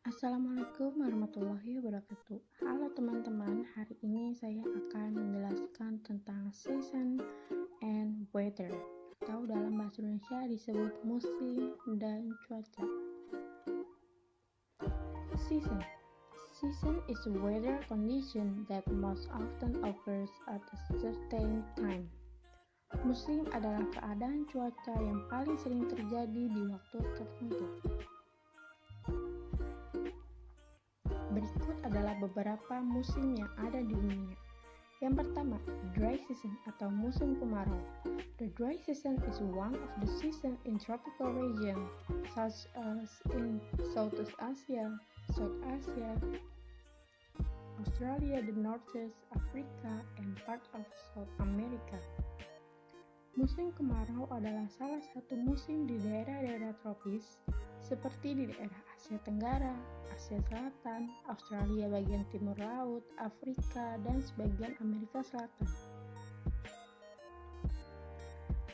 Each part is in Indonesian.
Assalamualaikum warahmatullahi wabarakatuh. Halo teman-teman, hari ini saya akan menjelaskan tentang season and weather, atau dalam bahasa Indonesia disebut musim dan cuaca. Season is a weather condition that most often occurs at a certain time. Musim adalah keadaan cuaca yang paling sering terjadi di waktu tertentu. Berikut adalah beberapa musim yang ada di dunia. Yang pertama, dry season atau musim kemarau. The dry season is one of the seasons in tropical regions such as in Southeast Asia, South Asia, Australia, the Northeast Africa, and part of South America. Musim kemarau adalah salah satu musim di daerah-daerah tropis seperti di daerah Asia Tenggara, Asia Selatan, Australia bagian timur laut, Afrika, dan sebagian Amerika Selatan.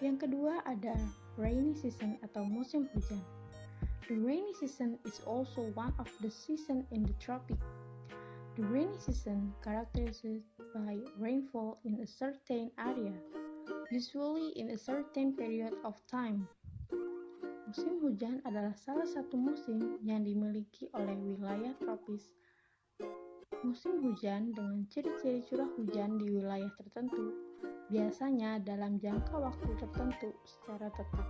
Yang kedua ada rainy season atau musim hujan. The rainy season is also one of the seasons in the tropics. The rainy season characterized by rainfall in a certain area, usually in a certain period of time. Musim hujan adalah salah satu musim yang dimiliki oleh wilayah tropis. Musim hujan dengan ciri-ciri curah hujan di wilayah tertentu, biasanya dalam jangka waktu tertentu secara tetap.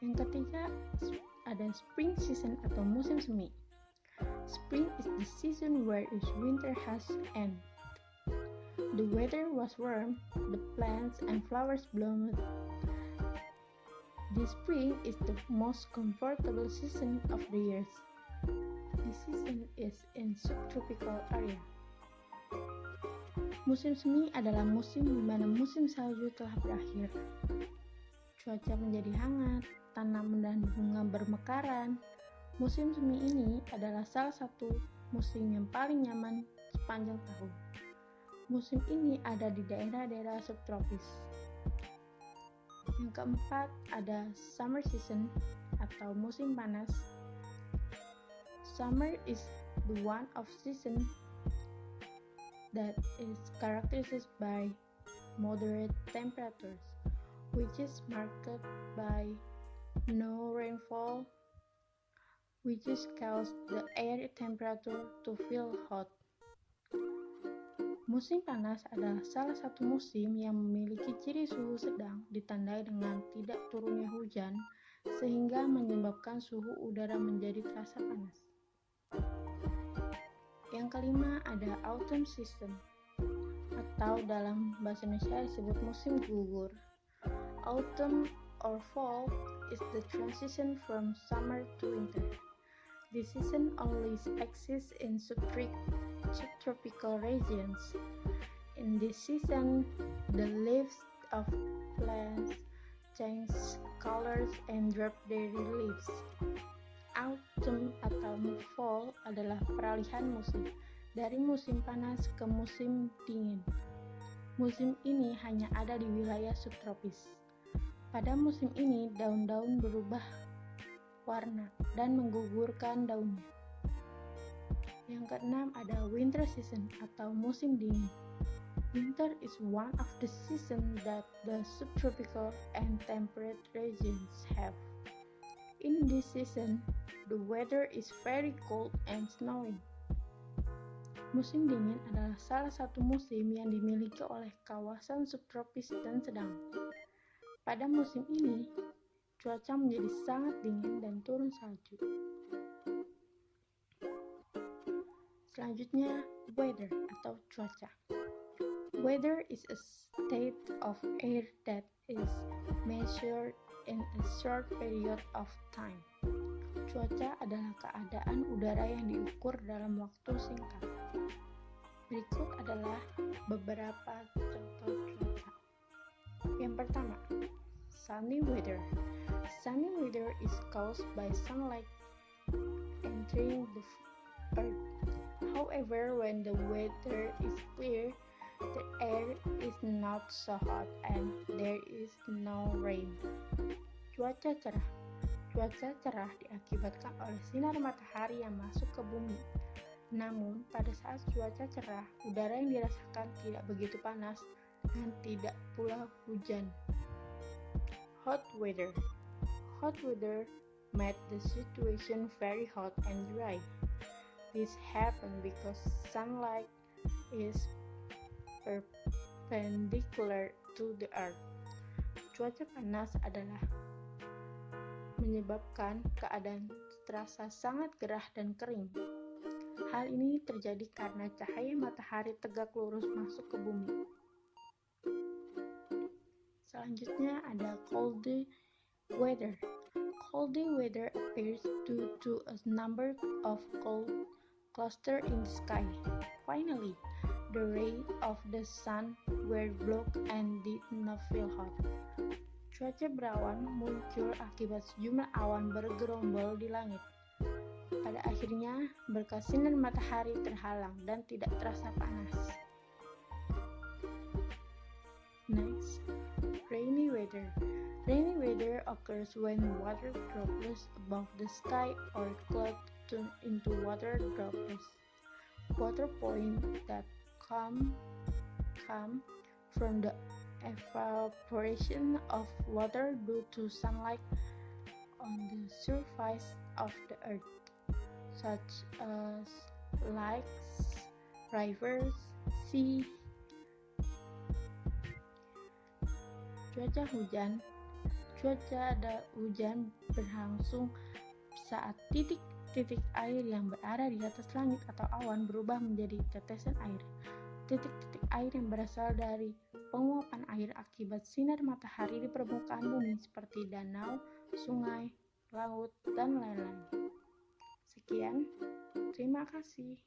Yang ketiga, ada spring season atau musim semi. Spring is the season where its winter has ended. The weather was warm, the plants and flowers bloomed. The spring is the most comfortable season of the year. This season is in subtropical area. Musim semi adalah musim di mana musim salju telah berakhir. Cuaca menjadi hangat, tanaman dan bunga bermekaran. Musim semi ini adalah salah satu musim yang paling nyaman sepanjang tahun. Musim ini ada di daerah-daerah subtropis. Yang keempat ada summer season atau musim panas. Summer is the one of season that is characterized by moderate temperatures, which is marked by no rainfall, which is cause the air temperature to feel hot. Musim panas adalah salah satu musim yang memiliki ciri suhu sedang ditandai dengan tidak turunnya hujan sehingga menyebabkan suhu udara menjadi terasa panas. Yang kelima ada autumn season atau dalam bahasa Indonesia disebut musim gugur. Autumn or fall is the transition from summer to winter. This season only exists in subtropical regions. In this season, the leaves of plants change colors and drop their leaves. Autumn atau fall adalah peralihan musim dari musim panas ke musim dingin. Musim ini hanya ada di wilayah subtropis. Pada musim ini, daun-daun berubah warna dan menggugurkan daunnya. Yang keenam ada winter season atau musim dingin. Winter is one of the seasons that the subtropical and temperate regions have. In this season, the weather is very cold and snowy. Musim dingin adalah salah satu musim yang dimiliki oleh kawasan subtropis dan sedang. Pada musim ini, cuaca menjadi sangat dingin dan turun salju. Selanjutnya, weather atau cuaca. Weather is a state of air that is measured in a short period of time. Cuaca adalah keadaan udara yang diukur dalam waktu singkat. Berikut adalah beberapa contoh cuaca. Yang pertama, sunny weather. Sunny weather is caused by sunlight entering the earth. However, when the weather is clear, the air is not so hot and there is no rain. Cuaca cerah. Cuaca cerah diakibatkan oleh sinar matahari yang masuk ke bumi. Namun, pada saat cuaca cerah, udara yang dirasakan tidak begitu panas dan tidak pula hujan. Hot weather. Hot weather made the situation very hot and dry. This happened because sunlight is perpendicular to the earth. Cuaca panas adalah menyebabkan keadaan terasa sangat gerah dan kering. Hal ini terjadi karena cahaya matahari tegak lurus masuk ke bumi. Selanjutnya ada cold weather. Cold weather appears due to a number of cold clusters in the sky. Finally, the rays of the sun were blocked and did not feel hot. Cuaca berawan muncul akibat sejumlah awan bergerombol di langit. Pada akhirnya, berkat sinar matahari terhalang dan tidak terasa panas. Next, rainy weather. Rainy weather occurs when water droplets above the sky or clouds turn into water droplets. Water points that come from the evaporation of water due to sunlight on the surface of the earth, such as lakes, rivers, sea. Cuaca hujan. Cuaca hujan berlangsung saat titik-titik air yang berada di atas langit atau awan berubah menjadi tetesan air. Titik-titik air yang berasal dari penguapan air akibat sinar matahari di permukaan bumi seperti danau, sungai, laut, dan lain-lain. Sekian, terima kasih.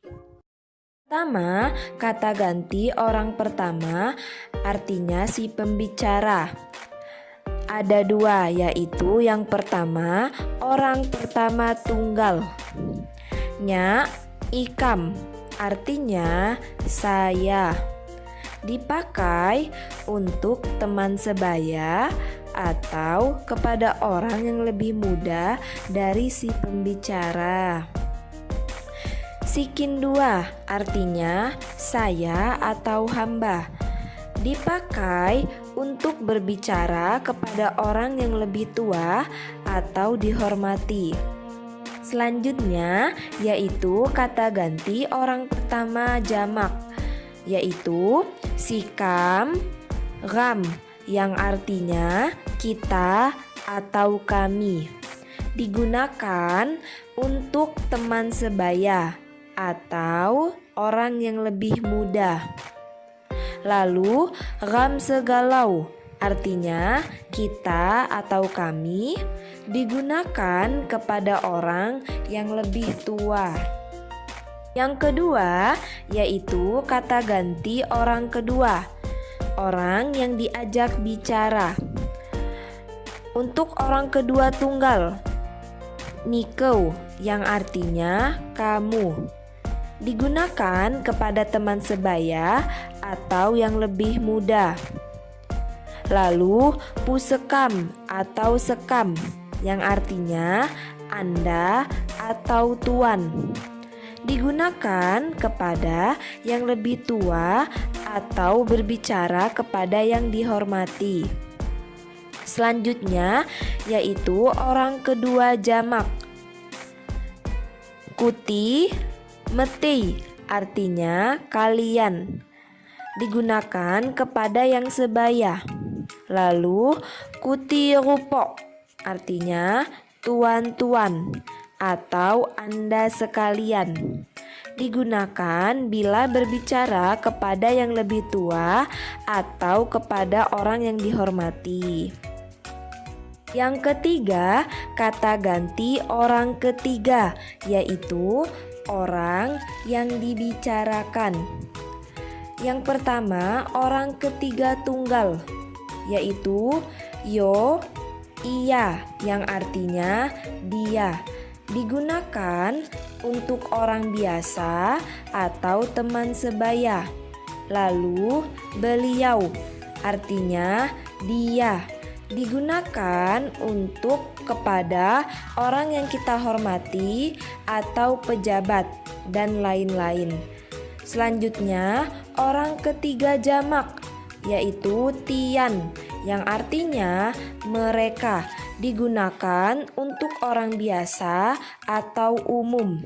Pertama, kata ganti orang pertama artinya si pembicara. Ada dua, yaitu yang pertama orang pertama tunggal. Nya, ikam artinya saya. Dipakai untuk teman sebaya atau kepada orang yang lebih muda dari si pembicara. Sikin dua artinya saya atau hamba. Dipakai untuk berbicara kepada orang yang lebih tua atau dihormati. Selanjutnya yaitu kata ganti orang pertama jamak, yaitu sikam, ram yang artinya kita atau kami. Digunakan untuk teman sebaya atau orang yang lebih muda. Lalu ram segalau artinya kita atau kami, digunakan kepada orang yang lebih tua. Yang kedua yaitu kata ganti orang kedua, orang yang diajak bicara. Untuk orang kedua tunggal, nikau yang artinya kamu. Digunakan kepada teman sebaya atau yang lebih muda. Lalu pusekam atau sekam yang artinya Anda atau tuan. Digunakan kepada yang lebih tua atau berbicara kepada yang dihormati. Selanjutnya yaitu orang kedua jamak. Kuti, meti artinya kalian. Digunakan kepada yang sebaya. Lalu kuti rupo artinya tuan-tuan atau Anda sekalian. Digunakan bila berbicara kepada yang lebih tua atau kepada orang yang dihormati. Yang ketiga, kata ganti orang ketiga, yaitu orang yang dibicarakan. Yang pertama, orang ketiga tunggal, yaitu yo, iya yang artinya dia. Digunakan untuk orang biasa atau teman sebaya. Lalu beliau artinya dia. digunakan untuk kepada orang yang kita hormati atau pejabat dan lain-lain. Selanjutnya, orang ketiga jamak yaitu tian yang artinya mereka, digunakan untuk orang biasa atau umum.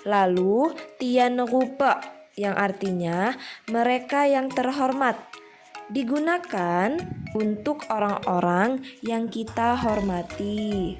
Lalu tian rupa yang artinya mereka yang terhormat, digunakan untuk orang-orang yang kita hormati.